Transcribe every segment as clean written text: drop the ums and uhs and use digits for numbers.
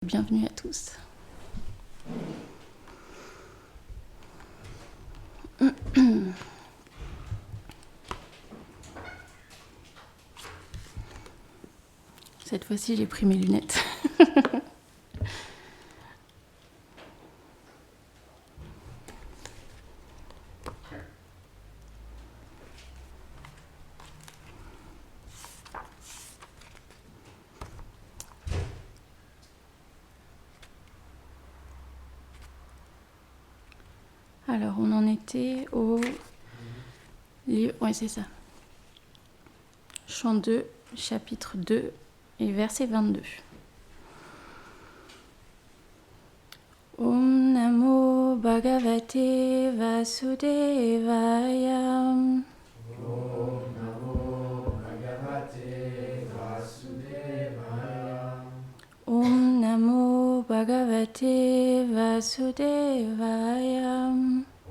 Bienvenue à tous. Cette fois-ci, j'ai pris mes lunettes. Alors, on en était au livre... Oui, c'est ça. Chant 2, chapitre 2 et verset 22. Om Namo Bhagavate Vasudevaya. Om Namo Bhagavate Vasudevaya. Om Namo Bhagavate Vasudevaya.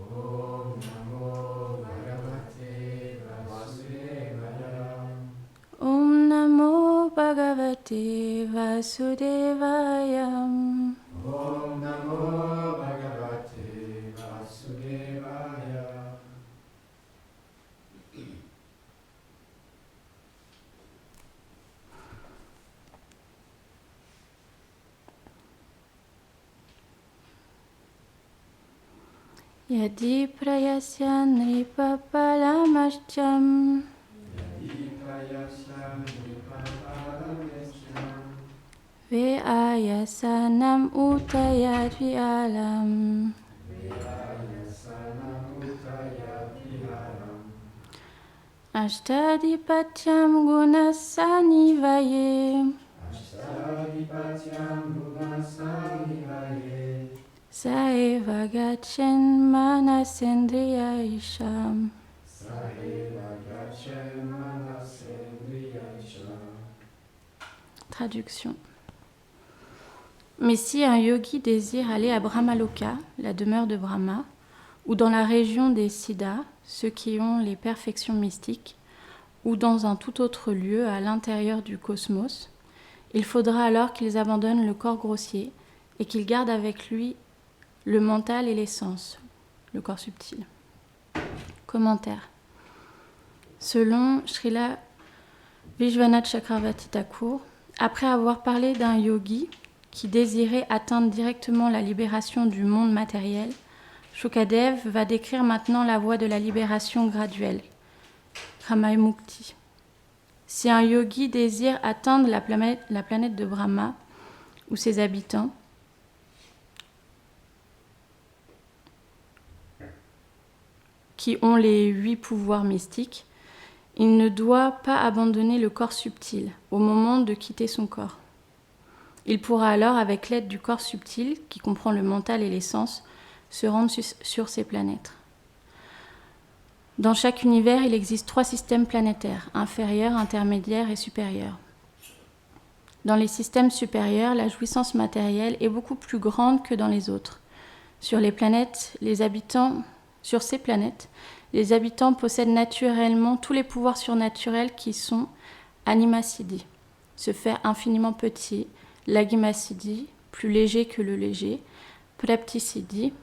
Om Namo Bhagavate Vasudevaya. Om Namo Bhagavate Vasudevaya. Om Namo Bhagavate Vasudevaya. Yadi prayasya nripapalamashcham Yadipayasam Nipapalamesham Ve'ayasanam utayad vi'alam Vedayasanam Utaya Viharam Ashtadipatyam gunasanivaye Ashtadipatyam Gunasanivaye Saeva gachen manasendriyaisham. Sahela Gachem Manasendriyasha. Traduction. Mais si un yogi désire aller à Brahmaloka, la demeure de Brahma, ou dans la région des Siddhas, ceux qui ont les perfections mystiques, ou dans un tout autre lieu à l'intérieur du cosmos, il faudra alors qu'ils abandonnent le corps grossier et qu'ils gardent avec lui le mental et les sens, le corps subtil. Commentaire. Selon Srila Vishwanath Chakravarti Thakur, après avoir parlé d'un yogi qui désirait atteindre directement la libération du monde matériel, Shukadev va décrire maintenant la voie de la libération graduelle, Kramamukti. Si un yogi désire atteindre la planète de Brahma ou ses habitants, qui ont les 8 pouvoirs mystiques, il ne doit pas abandonner le corps subtil au moment de quitter son corps. Il pourra alors, avec l'aide du corps subtil, qui comprend le mental et les sens, se rendre sur ces planètes. Dans chaque univers, il existe 3 systèmes planétaires, inférieurs, intermédiaires et supérieurs. Dans les systèmes supérieurs, la jouissance matérielle est beaucoup plus grande que dans les autres. Sur ces planètes, les habitants possèdent naturellement tous les pouvoirs surnaturels qui sont Animasiddhi, se faire infiniment petit, Lagimasiddhi, plus léger que le léger, Praptisiddhi,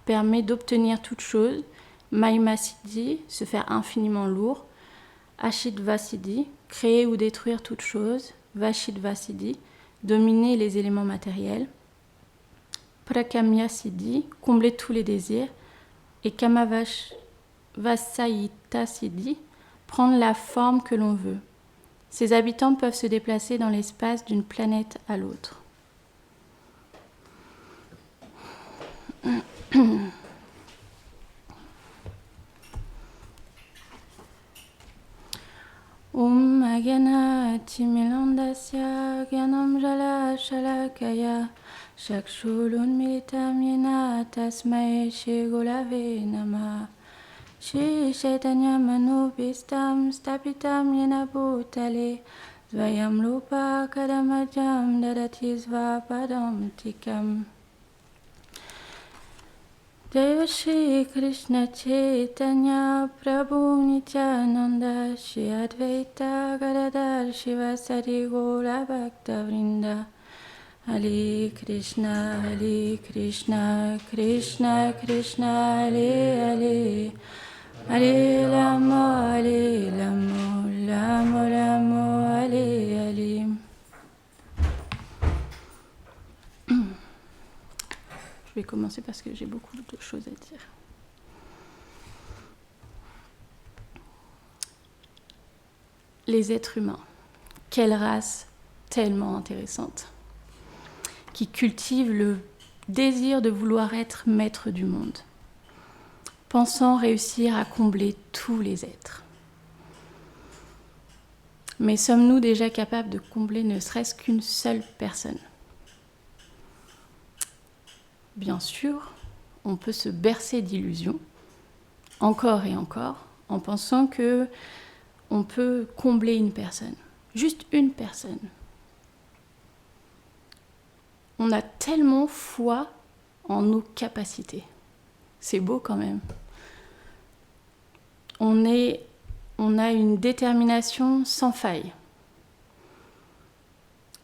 permet d'obtenir toute chose, Mahimasiddhi, se faire infiniment lourd, Ashidvasiddhi, créer ou détruire toute chose, Vashidvasiddhi, dominer les éléments matériels, Prakamyasiddhi, combler tous les désirs, et Kamavasayitasiddhi, prendre la forme que l'on veut. Ces habitants peuvent se déplacer dans l'espace d'une planète à l'autre. Om Agana Timilandasya Gyanam Jala Shalakaya Shakshulun Militam Yena Tasmai Shri Gurave Namah Shri Chaitanya Manubhistam Stapitam Yena Bhutale Svayam Rupa Kadamajam Dadati Svapadam Tikam Jai Shri Krishna Chaitanya Prabhu Nityananda Shri Advaita Gadadhar Shivasari Gaura Bhakta Vrinda Hare Krishna, Krishna Krishna, Hare Hare Rama, Rama Rama, Hare. Je vais commencer parce que j'ai beaucoup de choses à dire. Les êtres humains, quelle race tellement intéressante, qui cultive le désir de vouloir être maître du monde, pensant réussir à combler tous les êtres. Mais sommes-nous déjà capables de combler ne serait-ce qu'une seule personne ? Bien sûr, on peut se bercer d'illusions, encore et encore, en pensant que on peut combler une personne, juste une personne. On a tellement foi en nos capacités. C'est beau quand même. On a une détermination sans faille.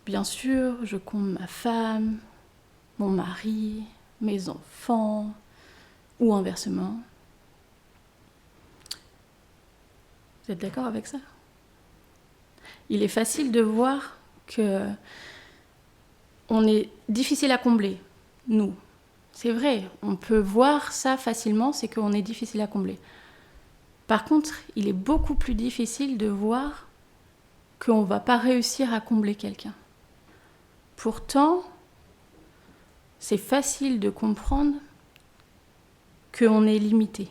Bien sûr, je comble ma femme, mon mari, mes enfants, ou inversement. Vous êtes d'accord avec ça ? Il est facile de voir que on est difficile à combler, nous. C'est vrai, on peut voir ça facilement, c'est qu'on est difficile à combler. Par contre, il est beaucoup plus difficile de voir qu'on ne va pas réussir à combler quelqu'un. Pourtant, c'est facile de comprendre qu'on est limité.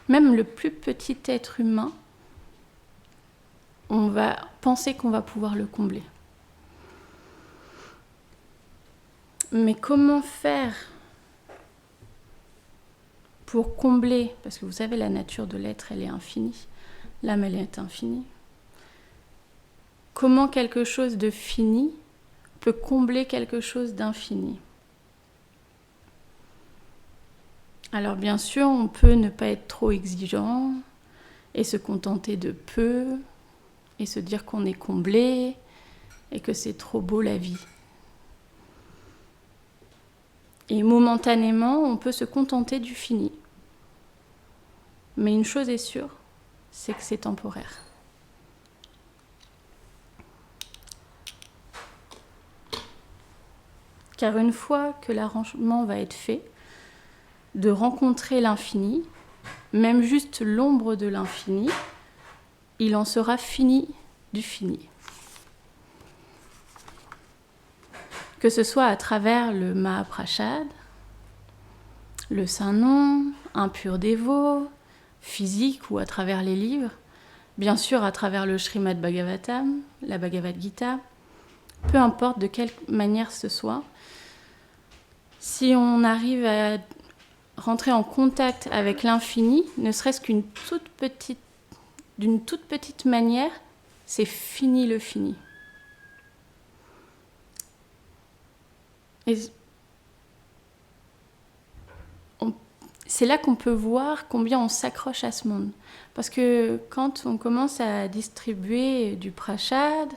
Même le plus petit être humain, on va penser qu'on va pouvoir le combler. Mais comment faire pour combler, parce que vous savez, la nature de l'être, elle est infinie, l'âme, elle est infinie. Comment quelque chose de fini peut combler quelque chose d'infini ? Alors bien sûr, on peut ne pas être trop exigeant et se contenter de peu et se dire qu'on est comblé et que c'est trop beau la vie. Et momentanément, on peut se contenter du fini. Mais une chose est sûre, c'est que c'est temporaire. Car une fois que l'arrangement va être fait, de rencontrer l'infini, même juste l'ombre de l'infini, il en sera fini du fini. Que ce soit à travers le Mahaprasad, le Saint-Nom, un pur dévot, physique ou à travers les livres, bien sûr à travers le Srimad Bhagavatam, la Bhagavad Gita, peu importe de quelle manière ce soit, si on arrive à rentrer en contact avec l'infini, ne serait-ce d'une toute petite manière, c'est fini le fini. Et c'est là qu'on peut voir combien on s'accroche à ce monde. Parce que quand on commence à distribuer du prashad,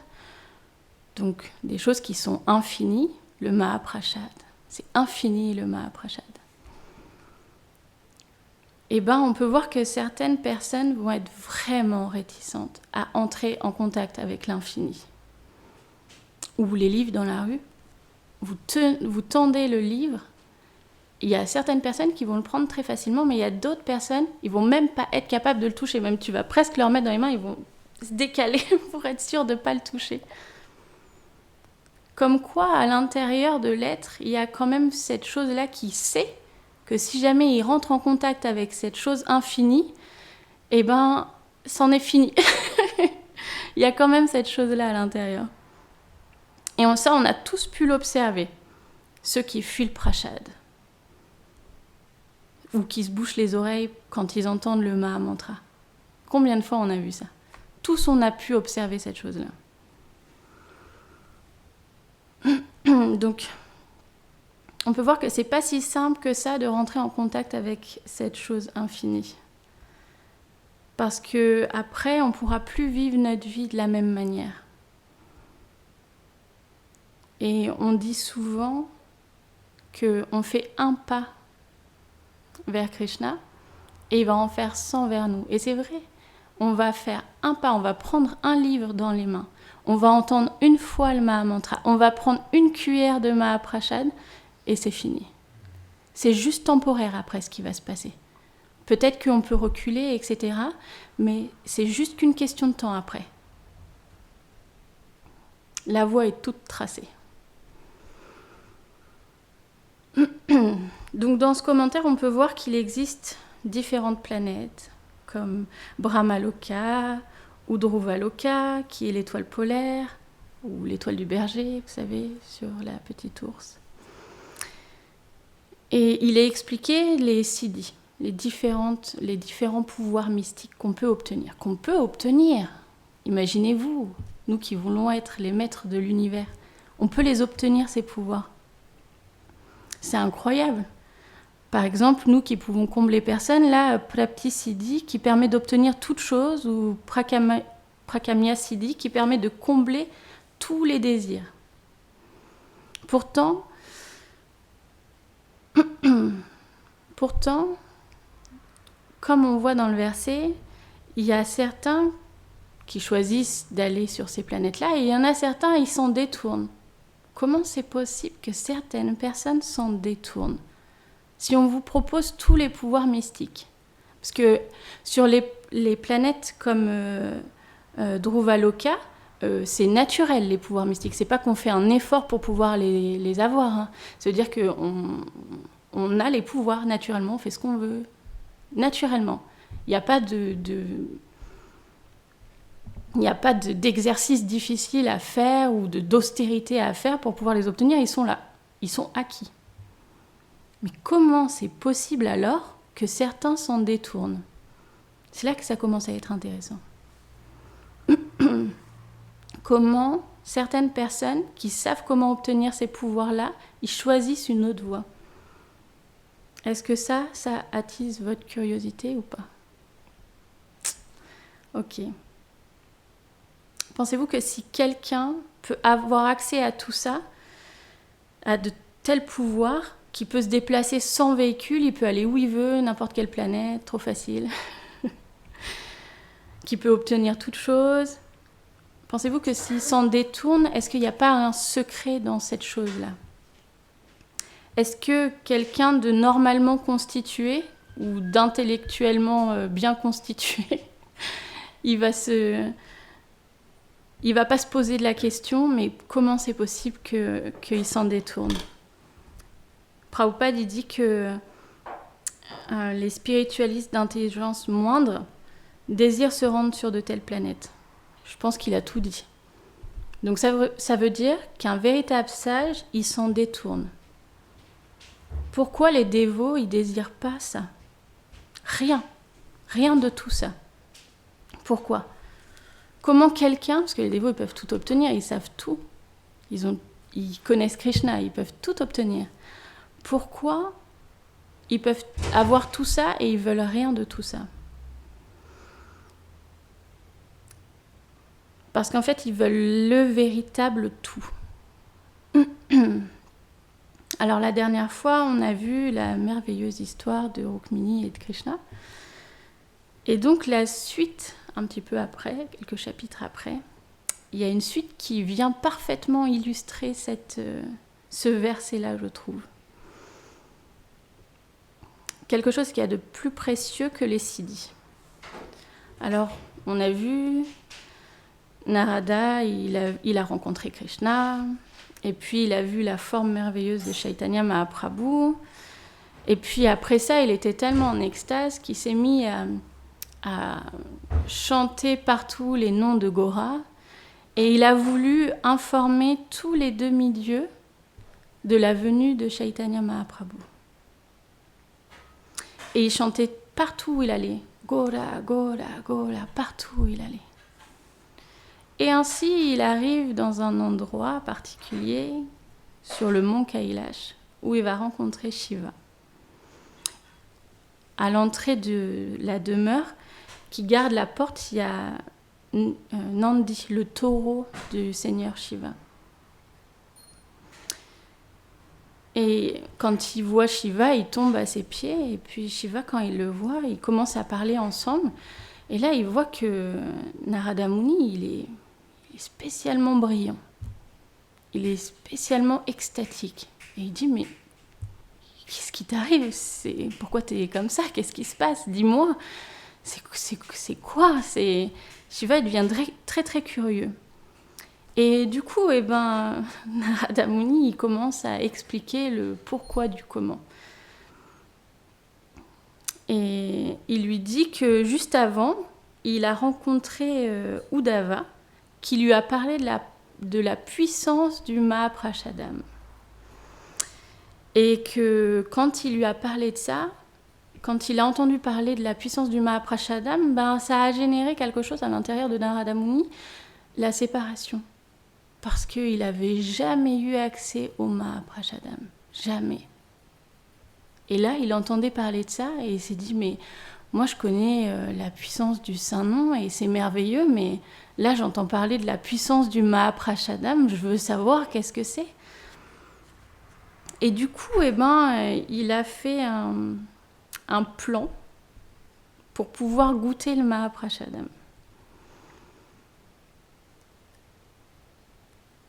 donc des choses qui sont infinies, le Mahaprasad, c'est infini le Mahaprasad. Et on peut voir que certaines personnes vont être vraiment réticentes à entrer en contact avec l'infini. Ou les livres dans la rue, vous tendez le livre, il y a certaines personnes qui vont le prendre très facilement, mais il y a d'autres personnes, ils vont même pas être capables de le toucher, même tu vas presque leur mettre dans les mains, ils vont se décaler pour être sûrs de ne pas le toucher. Comme quoi, à l'intérieur de l'être, il y a quand même cette chose-là qui sait que si jamais il rentre en contact avec cette chose infinie, c'en est fini. Il y a quand même cette chose-là à l'intérieur. Et ça, on a tous pu l'observer. Ceux qui fuient le prashad, ou qui se bouchent les oreilles quand ils entendent le Mahamantra. Combien de fois on a vu ça ? Tous, on a pu observer cette chose-là. Donc, on peut voir que c'est pas si simple que ça de rentrer en contact avec cette chose infinie. Parce que après, on ne pourra plus vivre notre vie de la même manière. Et on dit souvent qu'on fait un pas vers Krishna et il va en faire 100 vers nous. Et c'est vrai, on va faire un pas, on va prendre un livre dans les mains, on va entendre une fois le Mahamantra, on va prendre une cuillère de Mahaprasad et c'est fini. C'est juste temporaire après ce qui va se passer. Peut-être qu'on peut reculer, etc. Mais c'est juste qu'une question de temps après. La voie est toute tracée. Donc dans ce commentaire, on peut voir qu'il existe différentes planètes, comme Brahmaloka ou Dhruvaloka, qui est l'étoile polaire, ou l'étoile du berger, vous savez, sur la petite ours. Et il est expliqué les siddhis, les différents pouvoirs mystiques qu'on peut obtenir. Imaginez-vous, nous qui voulons être les maîtres de l'univers, on peut les obtenir, ces pouvoirs. C'est incroyable. Par exemple, nous qui pouvons combler personne, là, Prapti Siddhi qui permet d'obtenir toute chose, ou Prakamya Siddhi qui permet de combler tous les désirs. Pourtant, comme on voit dans le verset, il y a certains qui choisissent d'aller sur ces planètes-là et il y en a certains, ils s'en détournent. Comment c'est possible que certaines personnes s'en détournent si on vous propose tous les pouvoirs mystiques? Parce que sur les planètes comme Dhruvaloka, c'est naturel les pouvoirs mystiques. C'est pas qu'on fait un effort pour pouvoir les avoir. Hein. C'est-à-dire qu'on a les pouvoirs naturellement, on fait ce qu'on veut. Naturellement. Il n'y a pas d'exercice difficile à faire ou d'austérité à faire pour pouvoir les obtenir. Ils sont là. Ils sont acquis. Mais comment c'est possible alors que certains s'en détournent? C'est là que ça commence à être intéressant. Comment certaines personnes qui savent comment obtenir ces pouvoirs-là, ils choisissent une autre voie? Est-ce que ça attise votre curiosité ou pas? Ok. Pensez-vous que si quelqu'un peut avoir accès à tout ça, à de tels pouvoirs, qui peut se déplacer sans véhicule, il peut aller où il veut, n'importe quelle planète, trop facile, qui peut obtenir toute chose, pensez-vous que s'il s'en détourne, est-ce qu'il n'y a pas un secret dans cette chose-là? Est-ce que quelqu'un de normalement constitué ou d'intellectuellement bien constitué, il va pas se poser de la question, mais comment c'est possible qu'il s'en détourne? Prabhupada il dit que les spiritualistes d'intelligence moindre désirent se rendre sur de telles planètes. Je pense qu'il a tout dit. Donc ça veut dire qu'un véritable sage, il s'en détourne. Pourquoi les dévots, ils désirent pas ça? Rien de tout ça. Pourquoi? Comment quelqu'un, parce que les dévots, ils peuvent tout obtenir, ils savent tout. Ils connaissent Krishna, ils peuvent tout obtenir. Pourquoi ils peuvent avoir tout ça et ils veulent rien de tout ça? Parce qu'en fait, ils veulent le véritable tout. Alors la dernière fois, on a vu la merveilleuse histoire de Rukmini et de Krishna. Et donc la suite, un petit peu après, quelques chapitres après, il y a une suite qui vient parfaitement illustrer ce verset-là, je trouve. Quelque chose qui a de plus précieux que les siddhis. Alors, on a vu Narada, il a rencontré Krishna, et puis il a vu la forme merveilleuse de Chaitanya Mahaprabhu, et puis après ça, il était tellement en extase qu'il s'est mis à chanter partout les noms de Gora, et il a voulu informer tous les demi-dieux de la venue de Chaitanya Mahaprabhu. Et il chantait partout où il allait. Gora, Gora, Gora, partout où il allait. Et ainsi, il arrive dans un endroit particulier, sur le mont Kailash, où il va rencontrer Shiva. À l'entrée de la demeure, qui garde la porte, il y a Nandi, le taureau du seigneur Shiva. Et quand il voit Shiva, il tombe à ses pieds. Et puis Shiva, quand il le voit, ils commencent à parler ensemble. Et là, il voit que Narada Muni, il est spécialement brillant. Il est spécialement extatique. Et il dit, mais qu'est-ce qui t'arrive ? Pourquoi tu es comme ça ? Qu'est-ce qui se passe ? Dis-moi. C'est quoi ? Shiva, il devient très, très curieux. Et du coup, Narada Muni, il commence à expliquer le pourquoi du comment. Et il lui dit que juste avant, il a rencontré Uddhava, qui lui a parlé de la puissance du Mahaprashadam. Et que quand il lui a parlé de ça, quand il a entendu parler de la puissance du Mahaprashadam, ça a généré quelque chose à l'intérieur de Narada Muni, la séparation. Parce qu'il n'avait jamais eu accès au Mahaprashadam. Jamais. Et là, il entendait parler de ça et il s'est dit, mais moi je connais la puissance du Saint-Nom et c'est merveilleux, mais là j'entends parler de la puissance du Mahaprashadam, je veux savoir qu'est-ce que c'est. Et du coup, il a fait un plan pour pouvoir goûter le Mahaprashadam.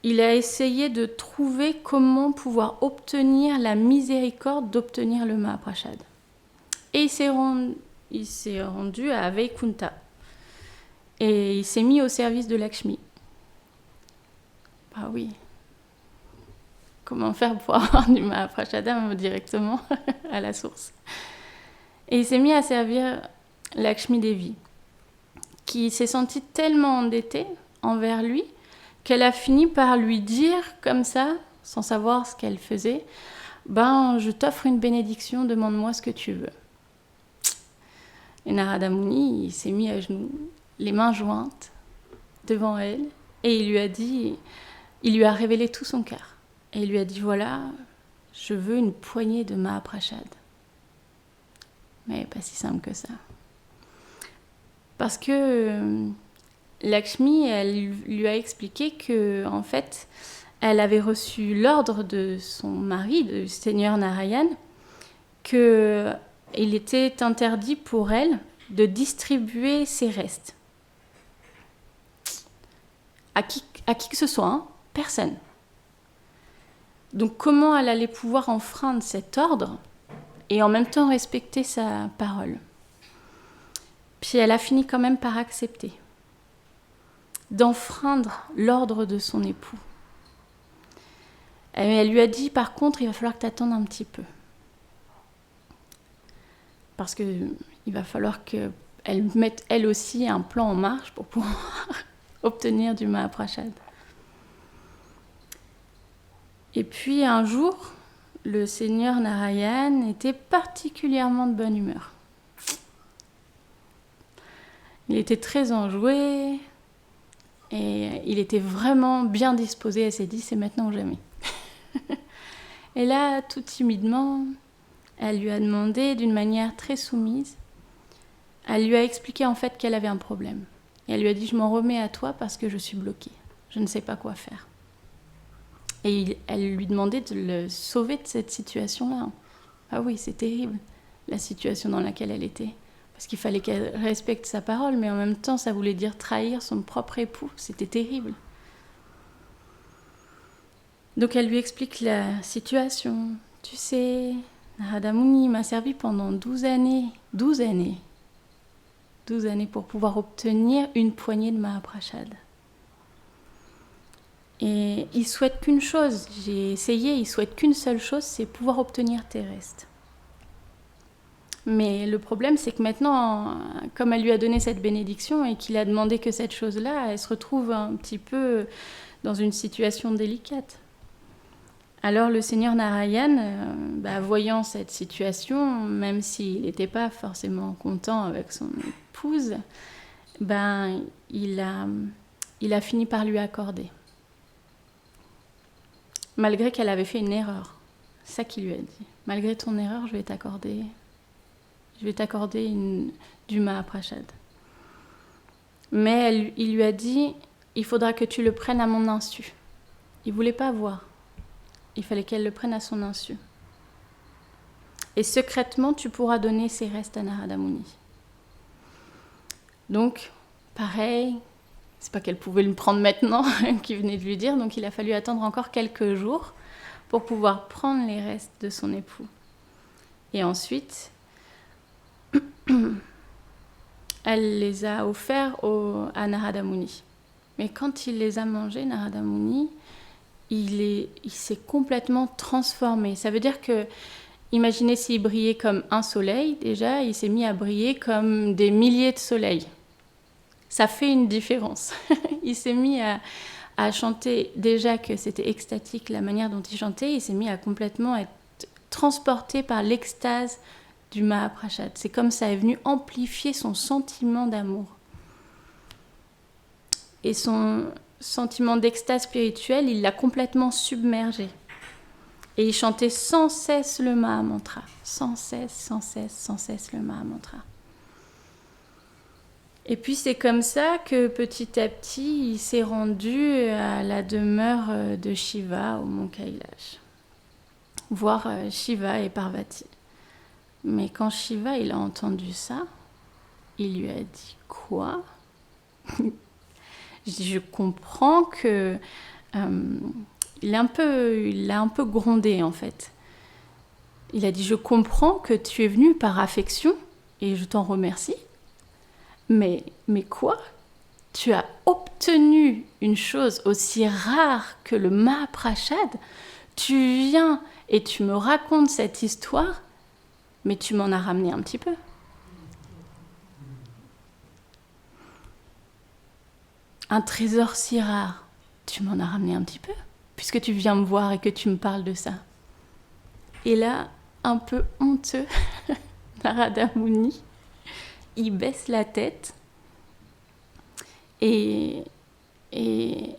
Il a essayé de trouver comment pouvoir obtenir la miséricorde d'obtenir le Mahaprashad. Et il s'est rendu à Vaikunta. Et il s'est mis au service de Lakshmi. Bah oui. Comment faire pour avoir du Mahaprashadam directement à la source ? Et il s'est mis à servir Lakshmi Devi, qui s'est sentie tellement endettée envers lui qu'elle a fini par lui dire comme ça, sans savoir ce qu'elle faisait, je t'offre une bénédiction, demande-moi ce que tu veux. Et Narada Muni, il s'est mis à genoux, les mains jointes devant elle, et il lui a révélé tout son cœur. Et il lui a dit, voilà, je veux une poignée de Mahaprashad. Mais pas si simple que ça. Parce que Lakshmi, elle lui a expliqué que, en fait, elle avait reçu l'ordre de son mari, du seigneur Narayan, qu'il était interdit pour elle de distribuer ses restes. À qui que ce soit, personne. Donc comment elle allait pouvoir enfreindre cet ordre et en même temps respecter sa parole ? Puis elle a fini quand même par accepter d'enfreindre l'ordre de son époux. Elle lui a dit, par contre, il va falloir que tu attendes un petit peu. Parce qu'il va falloir qu'elle mette elle aussi un plan en marche pour pouvoir obtenir du Mahaprashad. Et puis un jour, le seigneur Narayan était particulièrement de bonne humeur. Il était très enjoué et il était vraiment bien disposé. Elle s'est dit, c'est maintenant ou jamais. Et là, tout timidement, elle lui a demandé d'une manière très soumise, elle lui a expliqué en fait qu'elle avait un problème. Et elle lui a dit, je m'en remets à toi parce que je suis bloquée. Je ne sais pas quoi faire. Et elle lui demandait de le sauver de cette situation-là. Ah oui, c'est terrible, la situation dans laquelle elle était. Parce qu'il fallait qu'elle respecte sa parole, mais en même temps, ça voulait dire trahir son propre époux. C'était terrible. Donc elle lui explique la situation. Tu sais, Narada Muni m'a servi pendant 12 années. 12 années. 12 années pour pouvoir obtenir une poignée de Mahaprashad. Et il souhaite qu'une chose. J'ai essayé, il souhaite qu'une seule chose, c'est pouvoir obtenir tes restes. Mais le problème, c'est que maintenant, comme elle lui a donné cette bénédiction et qu'il a demandé que cette chose-là, elle se retrouve un petit peu dans une situation délicate. Alors le seigneur Narayan, voyant cette situation, même s'il n'était pas forcément content avec son épouse, il a fini par lui accorder. Malgré qu'elle avait fait une erreur. C'est ça qu'il lui a dit. Malgré ton erreur, je vais t'accorder du Mahaprashad. Mais il lui a dit, il faudra que tu le prennes à mon insu. Il ne voulait pas voir. Il fallait qu'elle le prenne à son insu. Et secrètement, tu pourras donner ses restes à Narada Muni. Donc, pareil, c'est pas qu'elle pouvait le prendre maintenant, qu'il venait de lui dire, donc il a fallu attendre encore quelques jours pour pouvoir prendre les restes de son époux. Et ensuite, elle les a offerts à Narada Muni. Mais quand il les a mangés, Narada Muni, il s'est complètement transformé. Ça veut dire que, imaginez s'il brillait comme un soleil, déjà, il s'est mis à briller comme des milliers de soleils. Ça fait une différence. Il s'est mis à chanter, déjà que c'était extatique la manière dont il chantait, il s'est mis à complètement être transporté par l'extase du Mahaprasad. C'est comme ça est venu amplifier son sentiment d'amour. Et son sentiment d'extase spirituelle, il l'a complètement submergé. Et il chantait sans cesse le Mahamantra. Sans cesse le Mahamantra. Et puis c'est comme ça que petit à petit, il s'est rendu à la demeure de Shiva au mont Kailash. Voir Shiva et Parvati. Mais quand Shiva il a entendu ça, il lui a dit « Quoi ?» Je comprends que il l'a un peu grondé en fait. Il a dit « Je comprends que tu es venu par affection et je t'en remercie. Mais quoi ? Tu as obtenu une chose aussi rare que le Mahaprasad. Tu viens et tu me racontes cette histoire, mais tu m'en as ramené un petit peu. » Un trésor si rare, tu m'en as ramené un petit peu, puisque tu viens me voir et que tu me parles de ça. Et là, un peu honteux, Narada Muni, il baisse la tête et il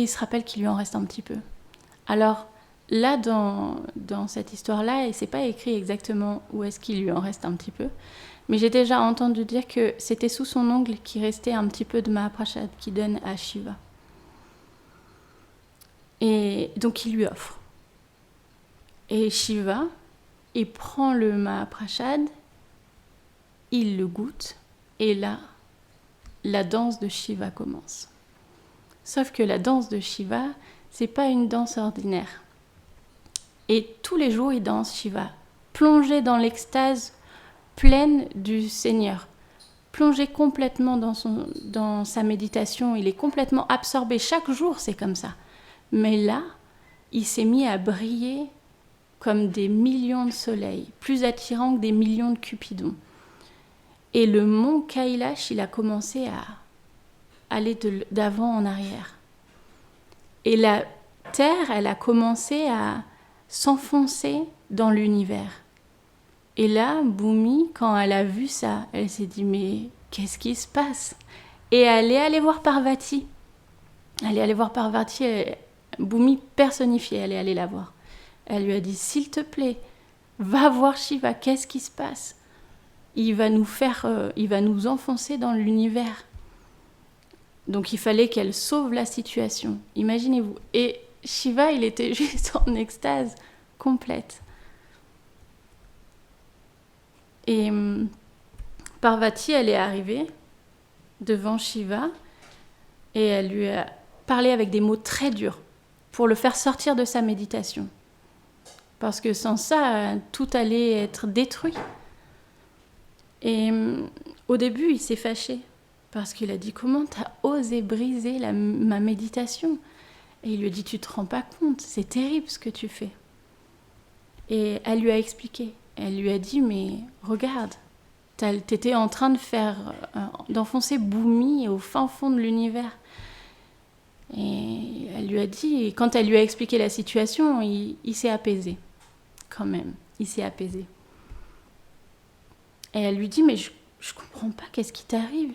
se rappelle qu'il lui en reste un petit peu. Alors là, dans cette histoire-là, et c'est pas écrit exactement où est-ce qu'il lui en reste un petit peu, mais j'ai déjà entendu dire que c'était sous son ongle qu'il restait un petit peu de Mahaprasad qu'il donne à Shiva. Et donc il lui offre. Et Shiva, il prend le Mahaprasad, il le goûte, et là, la danse de Shiva commence. Sauf que la danse de Shiva, c'est pas une danse ordinaire. Et tous les jours, il danse Shiva, plongé dans l'extase pleine du Seigneur, plongé complètement dans sa méditation. Il est complètement absorbé. Chaque jour, c'est comme ça. Mais là, il s'est mis à briller comme des millions de soleils, plus attirants que des millions de cupidons. Et le mont Kailash, il a commencé à aller d'avant en arrière. Et la terre, elle a commencé à s'enfoncer dans l'univers. Et là, Bhumi, quand elle a vu ça, elle s'est dit « Mais qu'est-ce qui se passe ?» Et elle est allée voir Parvati. Elle est allée voir Parvati, Bhumi personnifiée, elle est allée la voir. Elle lui a dit « S'il te plaît, va voir Shiva, qu'est-ce qui se passe ? Il va nous enfoncer dans l'univers. » Donc il fallait qu'elle sauve la situation. Imaginez-vous. Et Shiva, il était juste en extase complète. Et Parvati, elle est arrivée devant Shiva et elle lui a parlé avec des mots très durs pour le faire sortir de sa méditation. Parce que sans ça, tout allait être détruit. Et au début, il s'est fâché parce qu'il a dit « Comment t'as osé briser ma méditation ?» Et il lui a dit « Tu te rends pas compte, c'est terrible ce que tu fais. » Et elle lui a expliqué. Elle lui a dit « Mais regarde, t'étais en train d'enfoncer Bhumi au fin fond de l'univers. » Et elle lui a dit, et quand elle lui a expliqué la situation, il s'est apaisé. Quand même, il s'est apaisé. Et elle lui dit « Mais je comprends pas, qu'est-ce qui t'arrive ?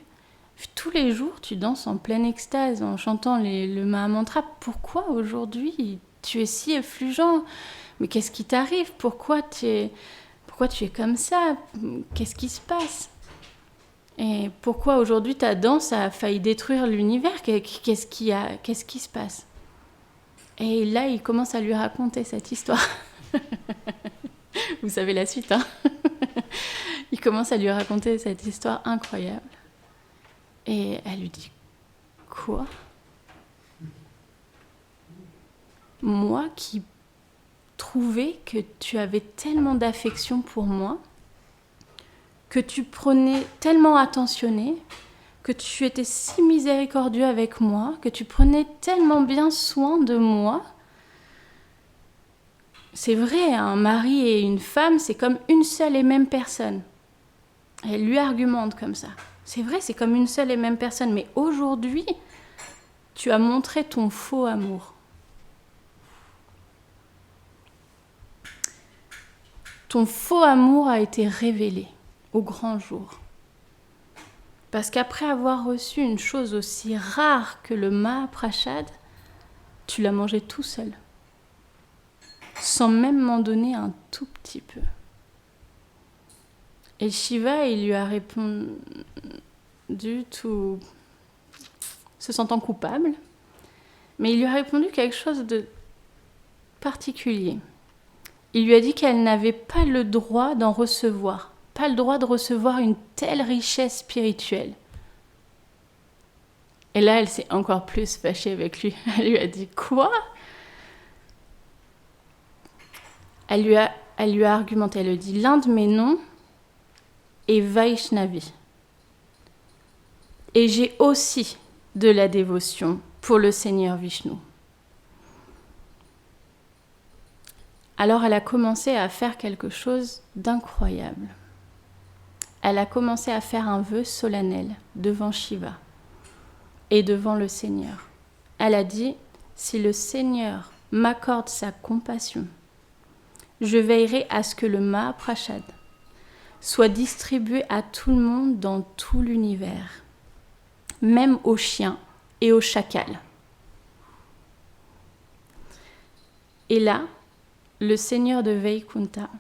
Tous les jours, tu danses en pleine extase, en chantant le Mahamantra. Pourquoi aujourd'hui, tu es si effulgent ? Mais qu'est-ce qui t'arrive ? Pourquoi tu es comme ça ? Qu'est-ce qui se passe ? » Et pourquoi aujourd'hui ta danse a failli détruire l'univers ? Qu'est-ce qui se passe ? Et là, il commence à lui raconter cette histoire. Vous savez la suite, hein ? Il commence à lui raconter cette histoire incroyable. Et elle lui dit, quoi ? Moi qui trouvais que tu avais tellement d'affection pour moi, que tu prenais tellement attentionné, que tu étais si miséricordieux avec moi, que tu prenais tellement bien soin de moi. C'est vrai, un mari et une femme, c'est comme une seule et même personne. Elle lui argumente comme ça. C'est vrai, c'est comme une seule et même personne, mais aujourd'hui, tu as montré ton faux amour. Ton faux amour a été révélé au grand jour. Parce qu'après avoir reçu une chose aussi rare que le Mahaprasad, tu l'as mangé tout seul, sans même m'en donner un tout petit peu. Et Shiva, il lui a répondu, tout se sentant coupable, mais il lui a répondu quelque chose de particulier. Il lui a dit qu'elle n'avait pas le droit d'en recevoir, pas le droit de recevoir une telle richesse spirituelle. Et là, elle s'est encore plus fâchée avec lui. Elle lui a dit « Quoi ?» Elle lui a argumenté, elle lui a dit « L'un de mes noms est Vaishnavi. Et j'ai aussi de la dévotion pour le Seigneur Vishnu. » Alors elle a commencé à faire quelque chose d'incroyable. Elle a commencé à faire un vœu solennel devant Shiva et devant le Seigneur. Elle a dit, si le Seigneur m'accorde sa compassion, je veillerai à ce que le Mahaprasad soit distribué à tout le monde dans tout l'univers, même aux chiens et aux chacals. Et là, le Seigneur de Vaikunta,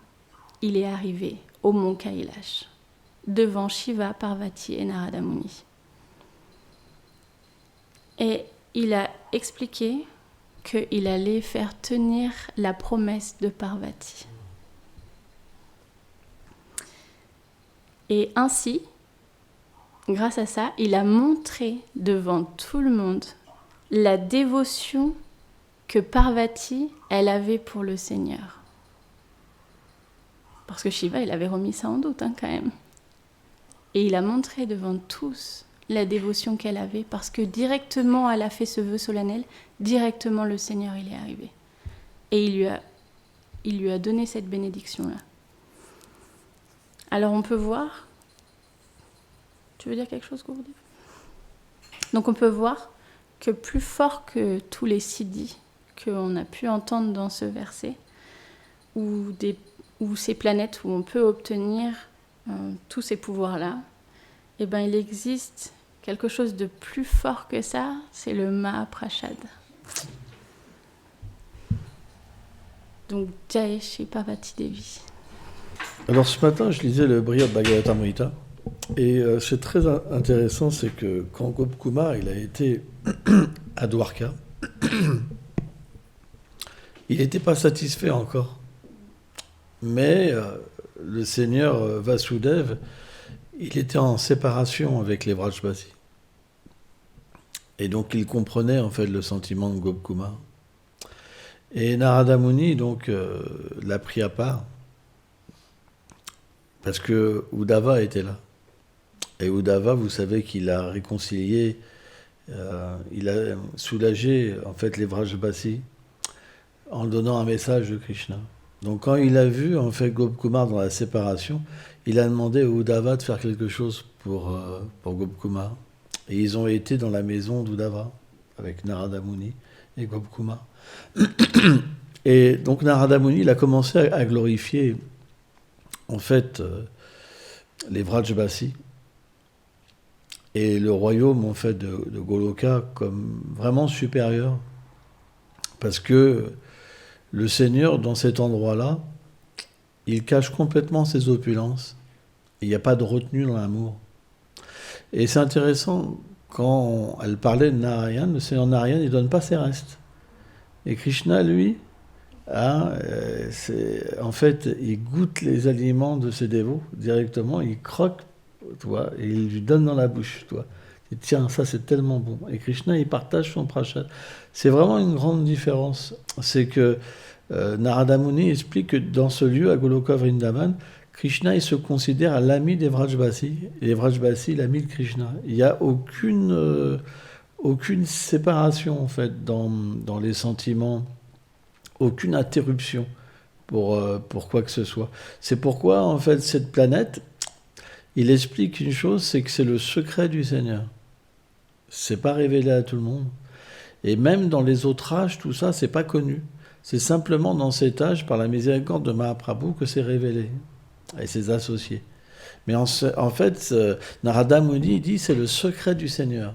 il est arrivé au mont Kailash, devant Shiva, Parvati et Narada Muni. Et il a expliqué qu'il allait faire tenir la promesse de Parvati. Et ainsi, grâce à ça, il a montré devant tout le monde la dévotion que Parvati, elle avait pour le Seigneur. Parce que Shiva, il avait remis ça en doute, quand même. Et il a montré devant tous la dévotion qu'elle avait, parce que directement, elle a fait ce vœu solennel, directement, le Seigneur, il est arrivé. Et il lui a donné cette bénédiction-là. Alors, on peut voir... Tu veux dire quelque chose, Gourdi ? Donc, on peut voir que plus fort que tous les siddhis qu'on a pu entendre dans ce verset, ou ces planètes où on peut obtenir tous ces pouvoirs-là, eh ben, il existe quelque chose de plus fort que ça, c'est le Mahaprasad. Donc, Jai Shri Parvati Devi. Alors ce matin, je lisais le Brihad Bhagavatamrita, et c'est très intéressant, c'est que quand Gopkumar il a été à Dwarka, il n'était pas satisfait encore. Mais le seigneur Vasudev, il était en séparation avec les Vrajbasi. Et donc il comprenait en fait le sentiment de Gopkumar. Et Narada Muni donc l'a pris à part parce que Uddhava était là. Et Uddhava, vous savez qu'il a réconcilié, il a soulagé en fait les Vrajbasi en donnant un message de Krishna. Donc quand il a vu en fait Gopkumar dans la séparation, il a demandé à Uddhava de faire quelque chose pour Gopkumar. Et ils ont été dans la maison d'Uddhava avec Narada Muni et Gopkumar. Et donc Narada Muni, il a commencé à glorifier en fait les Vrajbasi et le royaume en fait de Goloka comme vraiment supérieur, parce que le Seigneur, dans cet endroit-là, il cache complètement ses opulences. Il n'y a pas de retenue dans l'amour. Et c'est intéressant, quand elle parlait de Narayana, le Seigneur Narayana, il ne donne pas ses restes. Et Krishna, lui, en fait, il goûte les aliments de ses dévots directement, il croque, tu vois, et il lui donne dans la bouche, tu vois. Et tiens, ça c'est tellement bon. Et Krishna, il partage son prasad. C'est vraiment une grande différence. C'est que Narada Muni explique que dans ce lieu, à Goloka Vrindavan, Krishna, il se considère l'ami des Vrajbasis, et les Vrajbasis, l'ami de Krishna. Il n'y a aucune séparation, en fait, dans les sentiments, aucune interruption pour quoi que ce soit. C'est pourquoi, en fait, cette planète, il explique une chose, c'est que c'est le secret du Seigneur. C'est pas révélé à tout le monde. Et même dans les autres âges, tout ça, c'est pas connu. C'est simplement dans cet âge, par la miséricorde de Mahaprabhu, que c'est révélé. Et ses associés. Mais en fait, Narada Muni dit c'est le secret du Seigneur.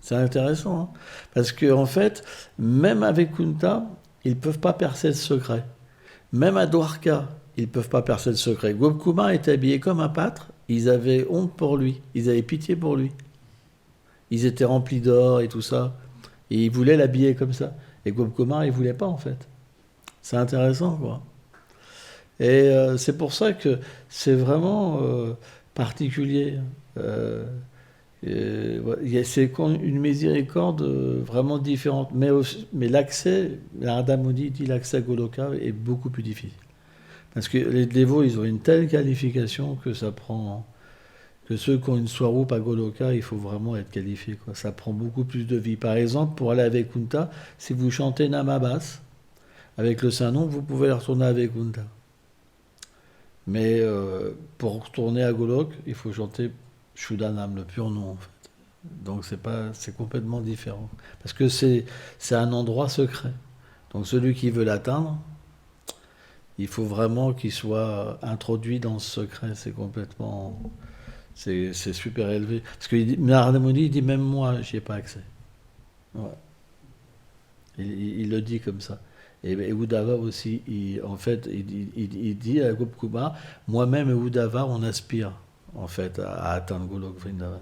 C'est intéressant, hein, parce qu'en fait, même avec Kunta, ils ne peuvent pas percer le secret. Même à Dwarka, ils ne peuvent pas percer le secret. Gopkumar était habillé comme un pâtre, ils avaient honte pour lui, ils avaient pitié pour lui. Ils étaient remplis d'or et tout ça, et ils voulaient l'habiller comme ça. Et Gopkumar, il ne voulait pas, en fait. C'est intéressant, quoi. Et c'est pour ça que c'est vraiment particulier. C'est une miséricorde vraiment différente. Mais l'accès, Narada Muni dit l'accès à Goloka est beaucoup plus difficile. Parce que les dévots, ils ont une telle qualification que ça prend... Que ceux qui ont une swarup à Goloka, il faut vraiment être qualifié, quoi. Ça prend beaucoup plus de vie. Par exemple, pour aller avec Kunta, si vous chantez Namabas, avec le Saint-Nom, vous pouvez la retourner avec Kunta. Mais pour retourner à Golok, il faut chanter Shuddhanam, le pur nom, en fait. Donc c'est complètement différent. Parce que c'est un endroit secret. Donc celui qui veut l'atteindre, il faut vraiment qu'il soit introduit dans ce secret. C'est complètement... C'est super élevé. Parce que Narada Muni, il dit, même moi, j'y ai pas accès. Ouais. Il le dit comme ça. Et Uddhava aussi, il dit à Gopkumar, moi-même et Uddhava, on aspire en fait à atteindre Golok Vrindavan.